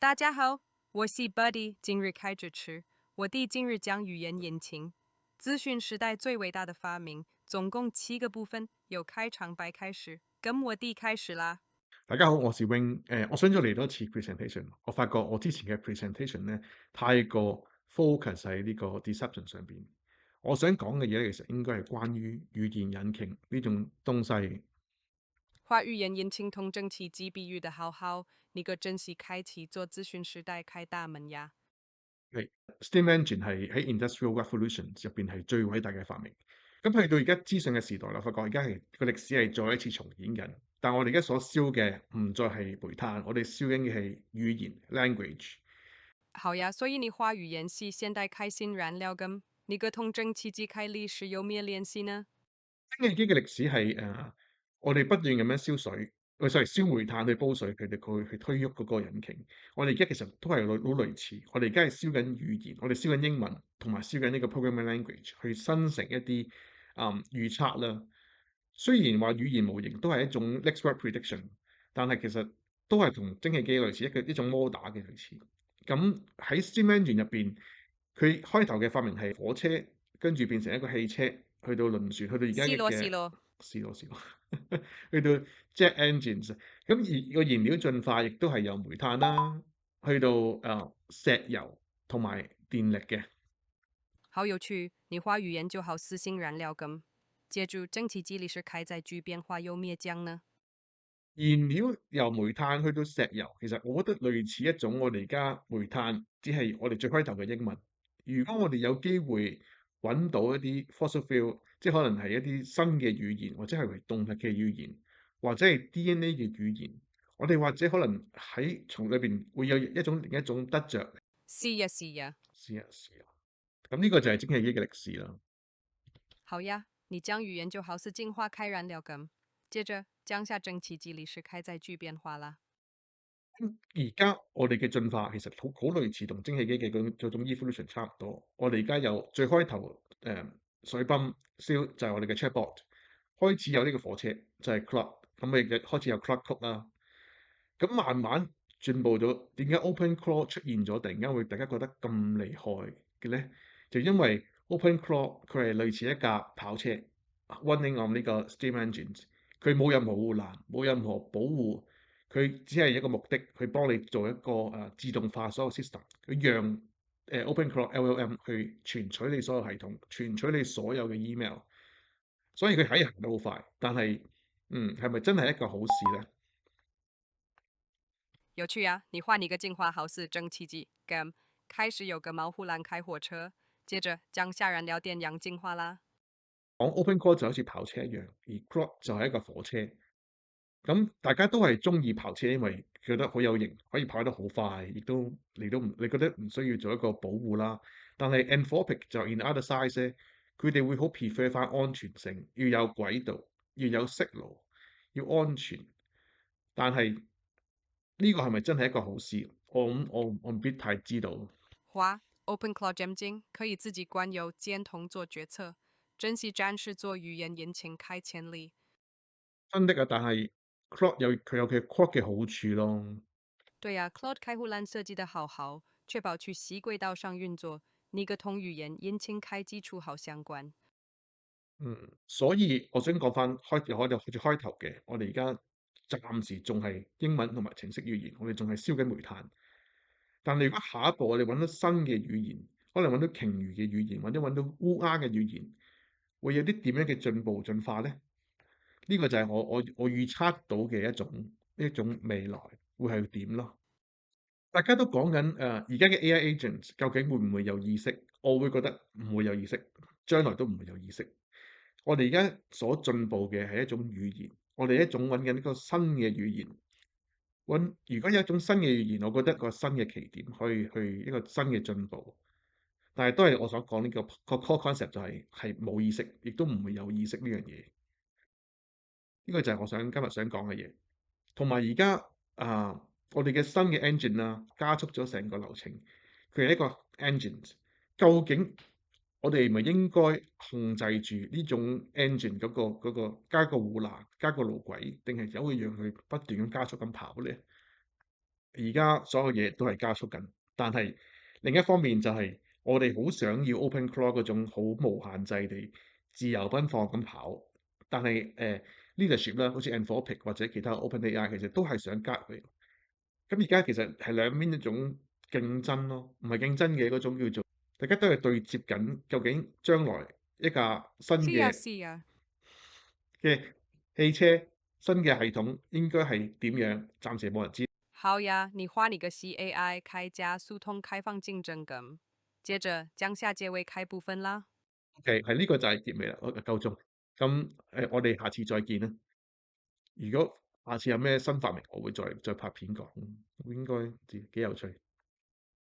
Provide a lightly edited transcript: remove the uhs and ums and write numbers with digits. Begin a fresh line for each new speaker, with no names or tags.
大家好，我是 Buddy，今日开着吃。我弟今日讲语言引擎，资讯时代最伟大的发明，总共7个部分，由开场白开始。跟我弟開始啦。
大家好，我是 Wing。我想再嚟多一次 presentation。我發覺我之前嘅 presentation 咧太過 focus 喺呢個 deception 上邊。我想講嘅嘢咧，其實應該係關於語言引擎呢種東西。
話語言引擎同整體機比喻得好好，你個真是開啟做資訊時代開大門呀。
係 Steam engine 係喺 industrial revolution 入邊係最偉大嘅發明。咁去到而家資訊嘅時代啦，發覺而家係個歷史係再一次重演緊。但我哋而家所燒嘅唔再係煤炭，我哋燒緊嘅係語言 language。
好呀，所以你話語言是現代開新燃料咁，你個同整體機開歷史有咩聯繫呢？
蒸汽機嘅歷史係我哋不斷咁樣燒水，sorry 燒煤炭去煲水，佢哋去推喐嗰個引擎。我哋而家其實都係好類似，我哋而家係燒緊語言，我哋燒緊英文同埋燒緊呢個 programming language 去生成一啲預測啦。雖然話語言模型都係一種 next word prediction，但係其實都係同蒸汽機類似，一種摩打嘅類似。咁喺 steam engine 入邊，佢開頭嘅發明係火車，跟住變成一個汽車，去到輪船，去到而家
是咯，是
嘅
咯。
試咯，去到 jet engines。咁而個燃料進化亦都係由煤炭啦，去到石油同埋電力嘅。
好有趣，你話語言就好似新燃料咁。接住蒸汽機歷史開載具變化又咩講呢？
燃料由煤炭去到石油，其實我覺得類似一種我哋而家煤炭，只係我哋最開頭嘅英文。如果我哋有機會揾到一啲 fossil fuel，即係可能係一啲新嘅語言，或者係動物嘅語言，或者係 DNA 嘅語言，我哋或者可能喺從裏邊會有另一種得着。
是呀，是呀。
試下。咁呢個就係蒸汽機嘅歷史啦。
好呀，你講語言就好似進化開燃料咁。接着講下蒸汽機歷史開載具變化啦。
而家我哋嘅進化其實好類似同蒸汽機嘅嗰種 evolution 差唔多。我哋而家有最開頭水泵燒就係我哋嘅 chatbot，開始有呢個火車就係 Claude，咁咪開始有 Claude Code 啦。咁慢慢進步咗，點解 OpenClaw 出現咗，突然間會大家覺得咁厲害嘅咧？就因為 OpenClaw 佢係類似一架跑車，running on 呢個 steam engines，佢冇任何護欄，冇任何保護，佢只係一個目的，佢幫你做一個自動化所有 system，佢讓OpenClaw LLM 去存取你所有系統，存取你所有嘅 email，所以佢可以行得好快。但係係咪真係一個好事咧？
有趣呀，你話你個進化好似蒸汽機咁，開始有個毛護欄開火車，接着講下燃料電樣進化啦。
講 OpenClaw 就好似跑車一樣，而 Claude 就係一個火車。咁大家都係中意跑車，因為覺得好有型，可以跑得好快，亦都你覺得唔需要做一個保護啦。但係 Anthropic 就 in other side 咧，佢哋會好 prefer 翻安全性，要有軌道，要有 signal，要安全。但係呢個係咪真係一個好事？我唔必太知道。
話 OpenClaw 漸進可以自己管有監統做決策，真是展示做語言引擎開潛力。
真的啊，但係 佢有佢 Claude 嘅好處咯。
對呀，Claude 開護欄設計得好好，確保去細軌道上運作，呢個同語言引擎開基礎好相關。
所以我想講翻開頭嘅，我哋而家暫時仲係英文同埋程式語言，我哋仲係燒緊煤炭。但係如果下一步我哋揾到新嘅語言，可能揾到鯨魚嘅語言，或者揾到烏鴉嘅語言，會有啲點樣嘅進化咧？呢個就係我預測到嘅一種未來會係點咯。大家都講緊而家嘅 AI agents 究竟會唔會有意識？我會覺得唔會有意識，將來都唔會有意識。我哋而家所進步嘅係一種語言，我哋一種揾緊一個新嘅語言。如果有一種新嘅語言，我覺得個新嘅起點可以去一個新嘅進步。但係都係我所講呢個 core concept 就係冇意識，亦都唔會有意識呢樣嘢。呢個就係我今日想講嘅嘢。同埋而家我哋嘅新嘅 engine 啦，加速咗成個流程。佢係一個 engine，究竟我哋咪應該控制住呢種 engine 嗰個加個護欄、加個路軌，定係只會讓佢不斷咁加速咁跑咧？而家所有嘢都係加速緊，但係另一方面就係我哋好想要 OpenClaw 嗰種好無限制地自由奔放咁跑，但係leadership 啦，好似 Anthropic 或者其他 OpenAI 其實都係想加入嚟。咁而家其實係兩邊一種競爭咯，唔係競爭嘅嗰種叫做大家都係對接緊，究竟將來一架新
是呀，
嘅
是呀。
嘅汽車新嘅系統應該係點樣？暫時冇人知。
好呀，你畫你個 CAI 開加速通開放競爭咁，接着將下結尾開部分啦。
OK，係呢個就係結尾啦，我夠鐘。咁我哋下次再見啦。如果下次有咩新發明，我會再拍片講，應該幾有趣。